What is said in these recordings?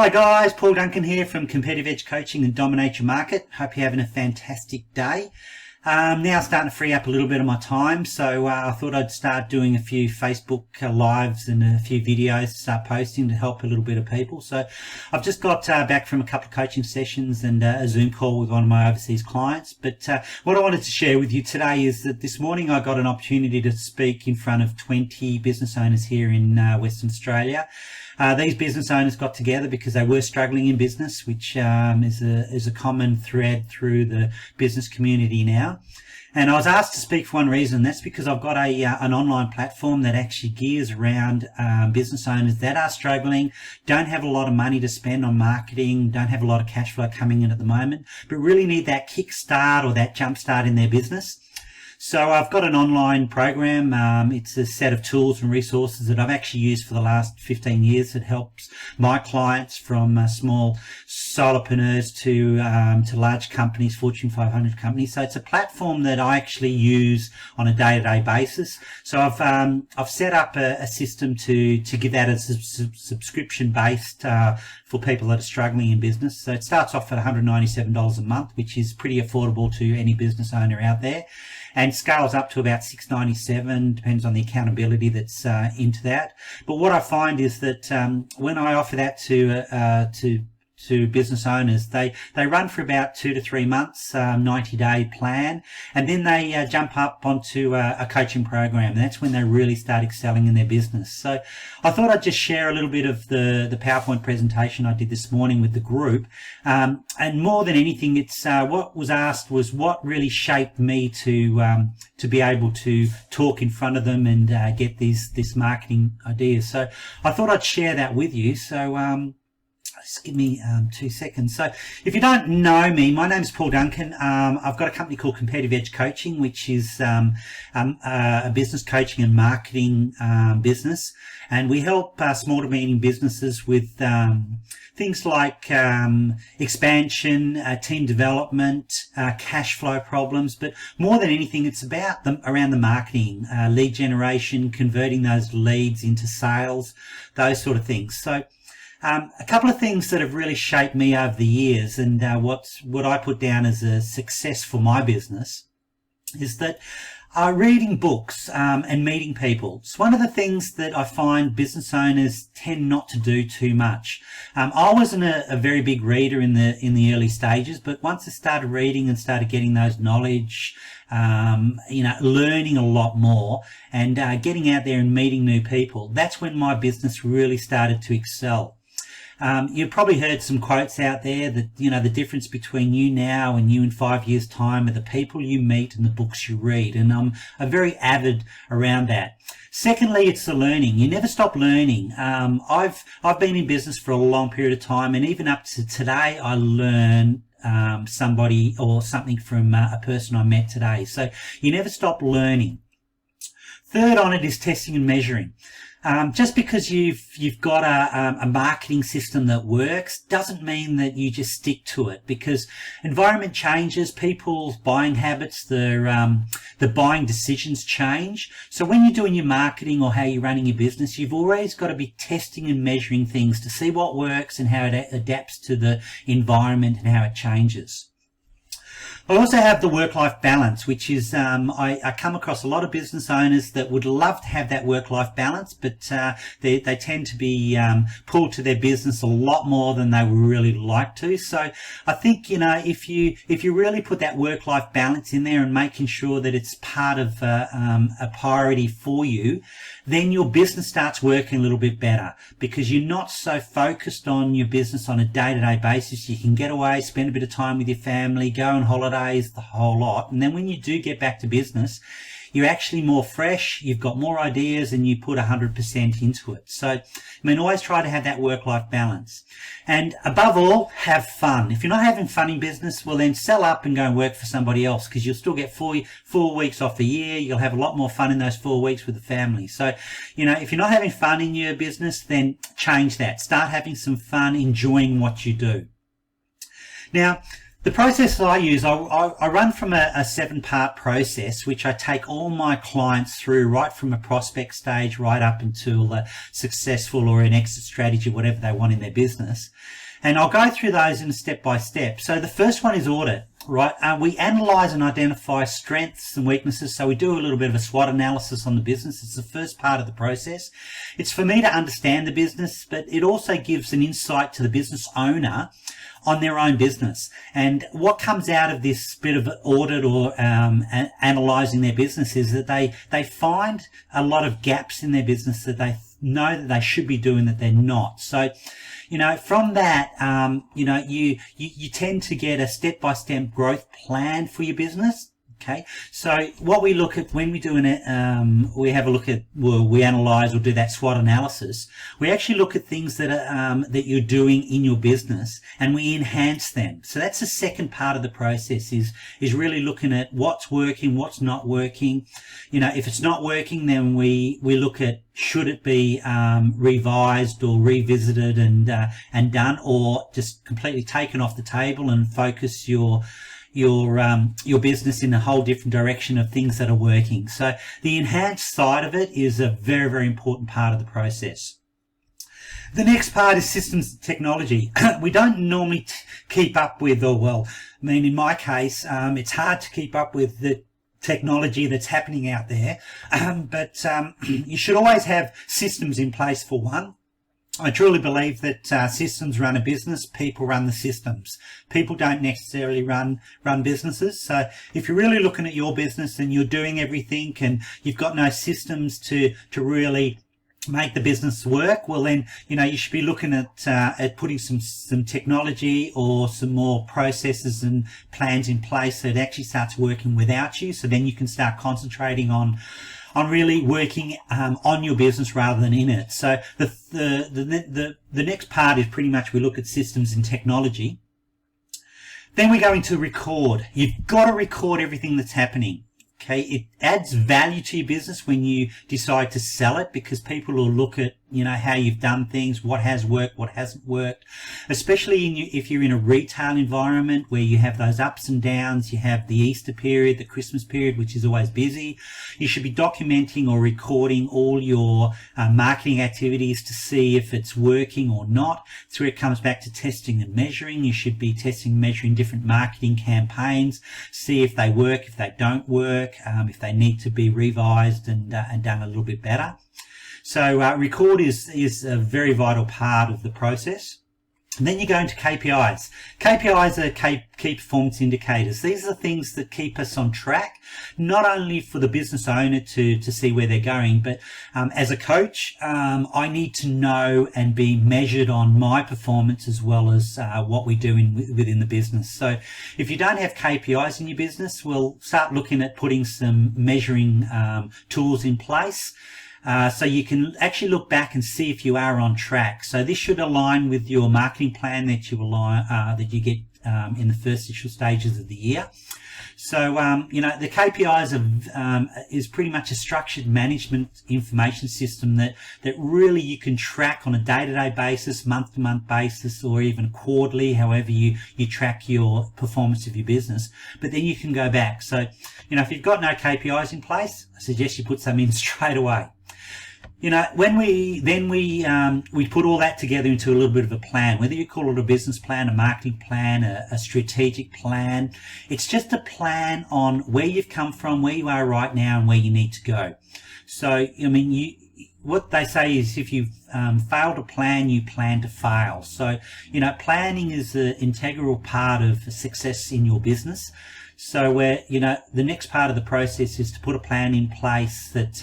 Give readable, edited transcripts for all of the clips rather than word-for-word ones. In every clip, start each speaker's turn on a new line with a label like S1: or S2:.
S1: Hi guys, Paul Duncan here from Competitive Edge Coaching and Dominate Your Market. Hope you're having a fantastic day. Now starting to free up a little bit of my time, so I thought I'd start doing a few Facebook lives and a few videos to start posting to help a little bit of people. So I've just got back from a couple of coaching sessions and a Zoom call with one of my overseas clients. But what I wanted to share with you today is that this morning I got an opportunity to speak in front of 20 business owners here in Western Australia. These business owners got together because they were struggling in business, which is a common thread through the business community now. And I was asked to speak for one reason. That's because I've got an online platform that actually gears around business owners that are struggling, don't have a lot of money to spend on marketing, don't have a lot of cash flow coming in at the moment, but really need that kick start or that jump start in their business. So I've got an online program. It's a set of tools and resources that I've actually used for the last 15 years that helps my clients from small solopreneurs to large companies, Fortune 500 companies. So it's a platform that I actually use on a day-to-day basis. So I've set up a system to give that as subscription based for people that are struggling in business. So it starts off at $197 a month, which is pretty affordable to any business owner out there, and scales up to about $697, depends on the accountability that's into that. But what I find is that when I offer that to business owners, they run for about 2 to 3 months, 90-day plan, and then they jump up onto a coaching program, and that's when they really start excelling in their business. So I thought I'd just share a little bit of the PowerPoint presentation I did this morning with the group, and more than anything, it's what was asked was what really shaped me to be able to talk in front of them and get this marketing ideas. So I thought I'd share that with you. So just give me 2 seconds. So if you don't know me, my name's Paul Duncan. I've got a company called Competitive Edge Coaching, which is a business coaching and marketing business. And we help small to medium businesses with things like expansion, team development, cash flow problems. But more than anything, it's about around the marketing, lead generation, converting those leads into sales, those sort of things. So a couple of things that have really shaped me over the years, and what I put down as a success for my business is that reading books and meeting people. It's one of the things that I find business owners tend not to do too much. I wasn't a very big reader in the early stages, but once I started reading and started getting those knowledge, learning a lot more and getting out there and meeting new people, that's when my business really started to excel. You've probably heard some quotes out there that, the difference between you now and you in 5 years' time are the people you meet and the books you read. And I'm very avid around that. Secondly, it's the learning. You never stop learning. I've been in business for a long period of time, and even up to today, I learn somebody or something from a person I met today. So you never stop learning. Third on it is testing and measuring. Just because you've got a marketing system that works doesn't mean that you just stick to it, because environment changes, people's buying habits, the buying decisions change. So when you're doing your marketing or how you're running your business, you've always got to be testing and measuring things to see what works and how it adapts to the environment and how it changes. I also have the work-life balance, which is I come across a lot of business owners that would love to have that work-life balance, but they tend to be pulled to their business a lot more than they would really like to. So I think, if you really put that work-life balance in there and making sure that it's part of a priority for you, then your business starts working a little bit better, because you're not so focused on your business on a day-to-day basis. You can get away, spend a bit of time with your family, go on holidays, the whole lot. And then when you do get back to business, you're actually more fresh, you've got more ideas, and you put 100% into it. So, always try to have that work-life balance. And above all, have fun. If you're not having fun in business, well then sell up and go and work for somebody else, because you'll still get 4 weeks off a year. You'll have a lot more fun in those 4 weeks with the family. So, if you're not having fun in your business, then change that. Start having some fun, enjoying what you do. Now, The process that I use, I run from a 7-part process, which I take all my clients through right from a prospect stage right up until a successful or an exit strategy, whatever they want in their business. And I'll go through those in a step by step. So the first one is audit, right? We analyze and identify strengths and weaknesses. So we do a little bit of a SWOT analysis on the business. It's the first part of the process. It's for me to understand the business, but it also gives an insight to the business owner on their own business. And what comes out of this bit of audit or analysing their business is that they find a lot of gaps in their business that they know that they should be doing that they're not. So, from that, you tend to get a step-by-step growth plan for your business. Okay, so what we look at when we do we have a look at, we analyze or do that SWOT analysis. We actually look at things that are that you're doing in your business, and we enhance them. So that's the second part of the process is really looking at what's working, what's not working. If it's not working, then we look at should it be revised or revisited and done, or just completely taken off the table and focus your business in a whole different direction of things that are working. So the enhanced side of it is a very, very important part of the process. The next part is systems and technology. We don't normally keep up with, in my case, it's hard to keep up with the technology that's happening out there. But you should always have systems in place for one. I truly believe that systems run a business, people run the systems. People don't necessarily run businesses. So if you're really looking at your business and you're doing everything and you've got no systems to really make the business work, well then, you should be looking at putting some technology or some more processes and plans in place that actually starts working without you. So then you can start concentrating on really working on your business rather than in it. So the next part is pretty much we look at systems and technology. Then we go into record. You've got to record everything that's happening. Okay, it adds value to your business when you decide to sell it, because people will look at, how you've done things, what has worked, what hasn't worked, especially if you're in a retail environment where you have those ups and downs. You have the Easter period, the Christmas period, which is always busy. You should be documenting or recording all your marketing activities to see if it's working or not. So it comes back to testing and measuring. You should be testing and measuring different marketing campaigns, see if they work, if they don't work, if they need to be revised and done a little bit better. So record is a very vital part of the process. And then you go into KPIs. KPIs are key performance indicators. These are the things that keep us on track, not only for the business owner to see where they're going, but as a coach, I need to know and be measured on my performance as well as what we do within the business. So if you don't have KPIs in your business, we'll start looking at putting some measuring tools in place. So you can actually look back and see if you are on track. So this should align with your marketing plan that you get in the first initial stages of the year. So the KPIs is pretty much a structured management information system that really you can track on a day-to-day basis, month-to-month basis, or even quarterly, however you track your performance of your business. But then you can go back. So if you've got no KPIs in place, I suggest you put some in straight away. When we put all that together into a little bit of a plan, whether you call it a business plan, a marketing plan, a strategic plan, it's just a plan on where you've come from, where you are right now, and where you need to go. So, what they say is if you've failed to plan, you plan to fail. So, planning is an integral part of success in your business. So the next part of the process is to put a plan in place that,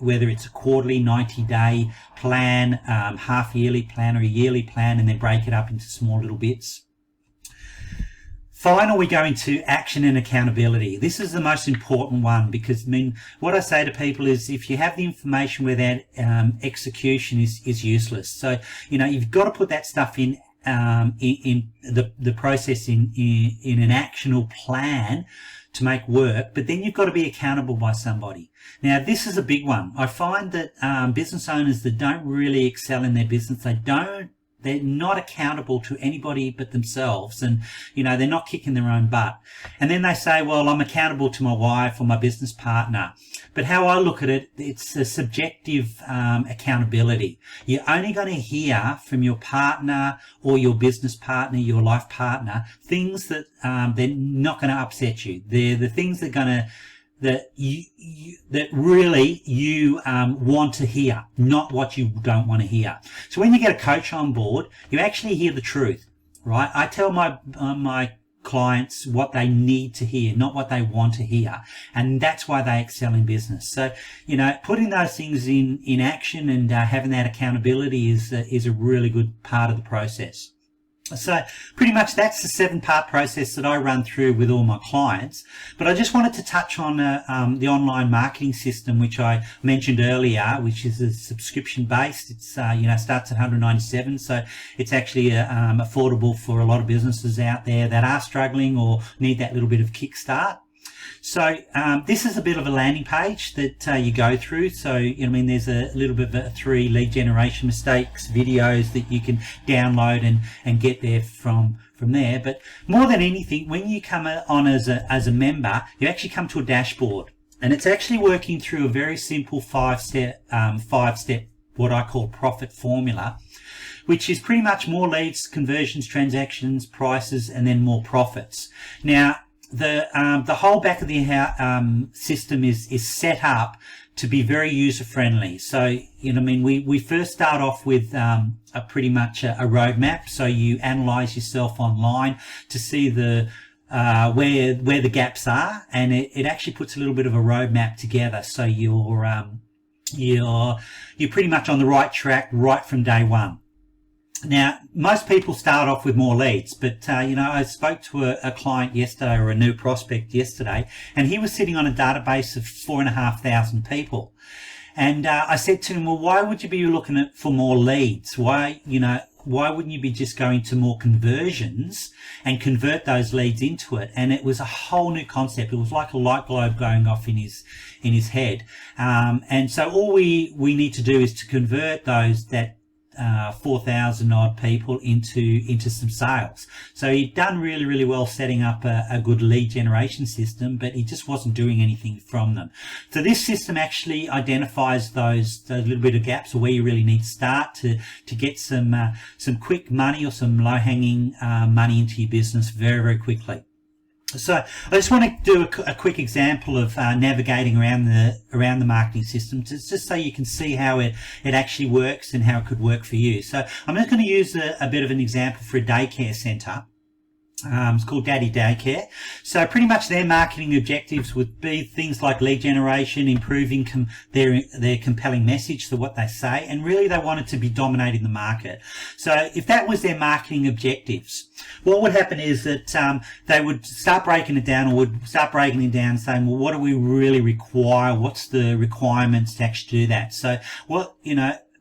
S1: whether it's a quarterly, 90-day plan, half-yearly plan, or a yearly plan, and then break it up into small little bits. Finally, we go into action and accountability. This is the most important one because, what I say to people is if you have the information without execution is useless. So, you've got to put that stuff in the process in an actionable plan to make work, but then you've got to be accountable by somebody. Now, this is a big one. I find that business owners that don't really excel in their business, they don't they're not accountable to anybody but themselves, and they're not kicking their own butt. And then they say, well, I'm accountable to my wife or my business partner. But how I look at it, it's a subjective accountability. You're only going to hear from your partner or your business partner, your life partner, things that they're not going to upset you. They're the things that are going to that really you want to hear, not what you don't want to hear. So when you get a coach on board, you actually hear the truth, right? I tell my clients what they need to hear, not what they want to hear, and that's why they excel in business. So putting those things in action and having that accountability is a really good part of the process. So pretty much that's the 7-part process that I run through with all my clients. But I just wanted to touch on the online marketing system, which I mentioned earlier, which is a subscription based. It's starts at $197, so it's actually affordable for a lot of businesses out there that are struggling or need that little bit of kickstart. So this is a bit of a landing page that you go through. So there's a little bit of 3 lead generation mistakes videos that you can download and get there from there. But more than anything, when you come on as a member, you actually come to a dashboard, and it's actually working through a very simple 5-step what I call profit formula, which is pretty much more leads, conversions, transactions, prices, and then more profits. Now, the whole back of the system is set up to be very user friendly. So we first start off with pretty much a roadmap. So you analyze yourself online to see the where the gaps are, and it actually puts a little bit of a roadmap together. So you're pretty much on the right track right from day one. Now, most people start off with more leads, but, I spoke to a client yesterday, or a new prospect yesterday, and he was sitting on a database of 4,500 people. And I said to him, well, why would you be looking for more leads? Why wouldn't you be just going to more conversions and convert those leads into it? And it was a whole new concept. It was like a light globe going off in his head. And so all we need to do is to convert that 4,000 odd people into some sales. So he'd done really, really well setting up a good lead generation system, but he just wasn't doing anything from them. So this system actually identifies those little bit of gaps, or where you really need to start to get some quick money or some low-hanging money into your business very, very quickly. So I just want to do a quick example of navigating around the marketing system, just so you can see how it actually works and how it could work for you. So I'm just going to use a bit of an example for a daycare centre. It's called Daddy Daycare. So pretty much their marketing objectives would be things like lead generation, improving their compelling message, so what they say, and really they wanted to be dominating the market. So if that was their marketing objectives, what would happen is that they would start breaking it down, saying, well, what do we really require? What's the requirements to actually do that? So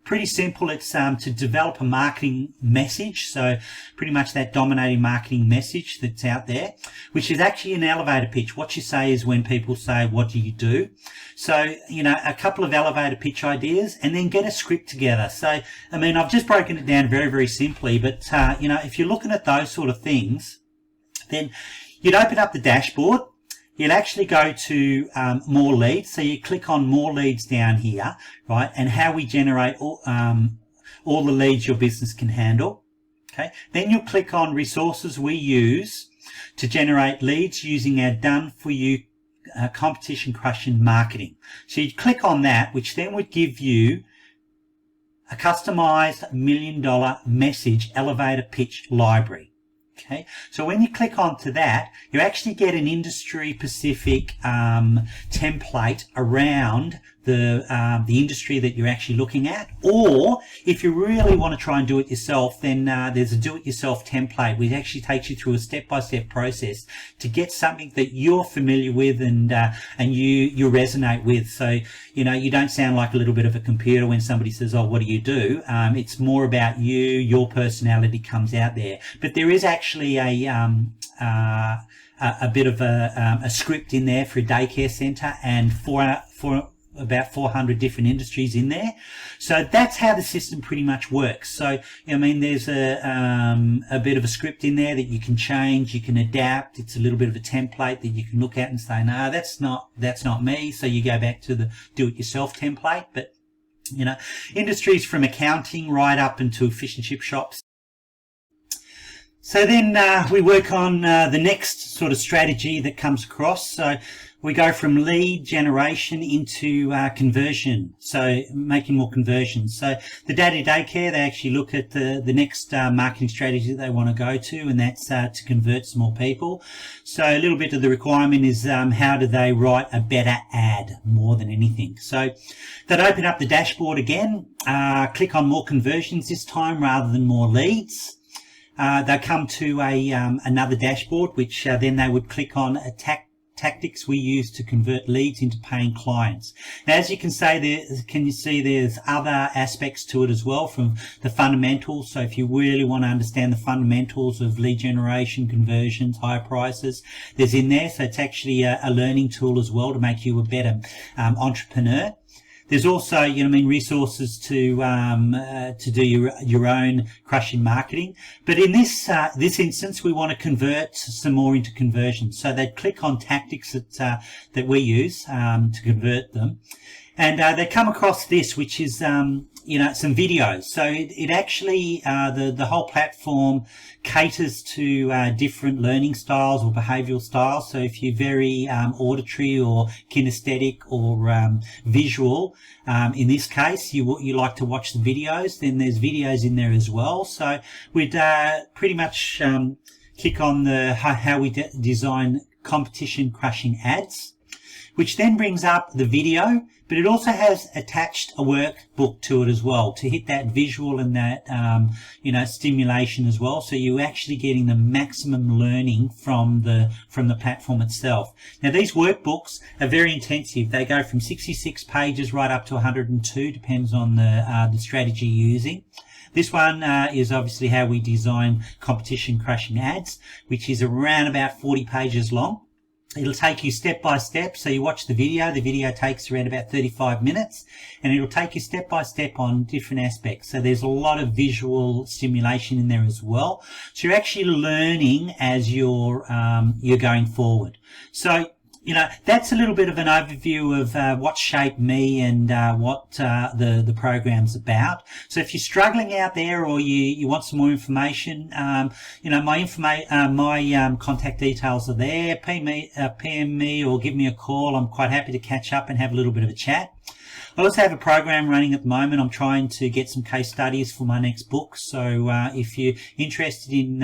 S1: pretty simple. It's to develop a marketing message. So pretty much that dominating marketing message that's out there, which is actually an elevator pitch. What you say is when people say, what do you do? So, a couple of elevator pitch ideas, and then get a script together. So, I've just broken it down very, very simply, but, if you're looking at those sort of things, then you'd open up the dashboard. You'll actually go to more leads. So you click on more leads down here, right? And how we generate all the leads your business can handle. Okay. Then you'll click on resources we use to generate leads using our done for you competition crushing marketing. So you click on that, which then would give you a customized $1 million message elevator pitch library. Okay, so when you click onto that, you actually get an industry-specific template around the industry that you're actually looking at. Or if you really want to try and do it yourself, then there's a do-it-yourself template which actually takes you through a step-by-step process to get something that you're familiar with and you resonate with. So you don't sound like a little bit of a computer when somebody says, "Oh, what do you do?" It's more about you. Your personality comes out there, but there is actually a bit of a script in there for a daycare centre and for about 400 different industries in there. So that's how the system pretty much works. So, I mean, there's a bit of a script in there that you can change, you can adapt. It's a little bit of a template that you can look at and say, no, that's not me. So you go back to the do-it-yourself template. But, you know, industries from accounting right up into fish and chip shops. So then we work on the next sort of strategy that comes across. So we go from lead generation into conversion, so making more conversions. So the day-to-day care, they actually look at the next marketing strategy that they want to go to, and that's to convert some more people. So a little bit of the requirement is how do they write a better ad more than anything. So they'd open up the dashboard again, click on more conversions this time rather than more leads. They come to another dashboard, which then they would click on tactics we use to convert leads into paying clients. Now, as you can see, there's other aspects to it as well, from the fundamentals. So if you really want to understand the fundamentals of lead generation, conversions, higher prices, there's in there. So it's actually a learning tool as well to make you a better entrepreneur. There's also, resources to do your own crushing marketing. But in this instance, we want to convert some more into conversions. So they'd click on tactics that we use to convert them, and they come across this, which is some videos. So it actually the whole platform caters to different learning styles or behavioural styles. So if you're very auditory or kinesthetic or visual, in this case you like to watch the videos, then there's videos in there as well. So we'd pretty much click on the how we design competition crushing ads, which then brings up the video, but it also has attached a workbook to it as well to hit that visual and that, stimulation as well. So you're actually getting the maximum learning from the platform itself. Now, these workbooks are very intensive. They go from 66 pages right up to 102, depends on the strategy you're using. This one is obviously how we design competition crushing ads, which is around about 40 pages long. It'll take you step by step. So you watch the video. The video takes around about 35 minutes, and it'll take you step by step on different aspects. So there's a lot of visual stimulation in there as well. So you're actually learning as you're going forward. So, that's a little bit of an overview of what shaped me and what the program's about. So if you're struggling out there or you want some more information, my contact details are there. PM me or give me a call. I'm quite happy to catch up and have a little bit of a chat. I also have a program running at the moment. I'm trying to get some case studies for my next book. So if you're interested in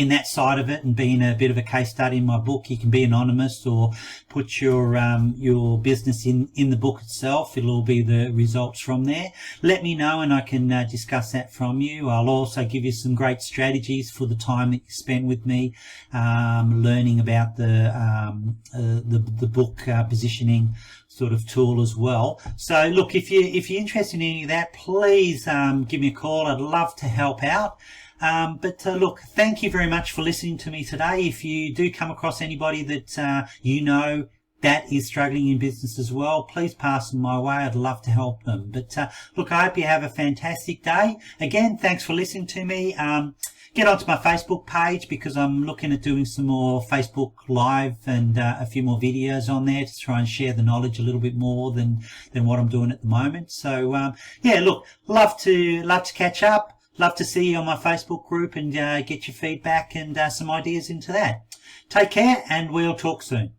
S1: that side of it and being a bit of a case study in my book, you can be anonymous or put your business in the book itself. It'll all be the results from there. Let me know and I can discuss that from you. I'll also give you some great strategies for the time that you spend with me, learning about the book positioning sort of tool as well. So look, if you're interested in any of that, please give me a call. I'd love to help out. But look, thank you very much for listening to me today. If you do come across anybody that that is struggling in business as well, please pass them my way. I'd love to help them. But look, I hope you have a fantastic day. Again, thanks for listening to me. Get onto my Facebook page because I'm looking at doing some more Facebook Live and a few more videos on there to try and share the knowledge a little bit more than what I'm doing at the moment. So yeah, look, love to catch up. Love to see you on my Facebook group and get your feedback and some ideas into that. Take care and we'll talk soon.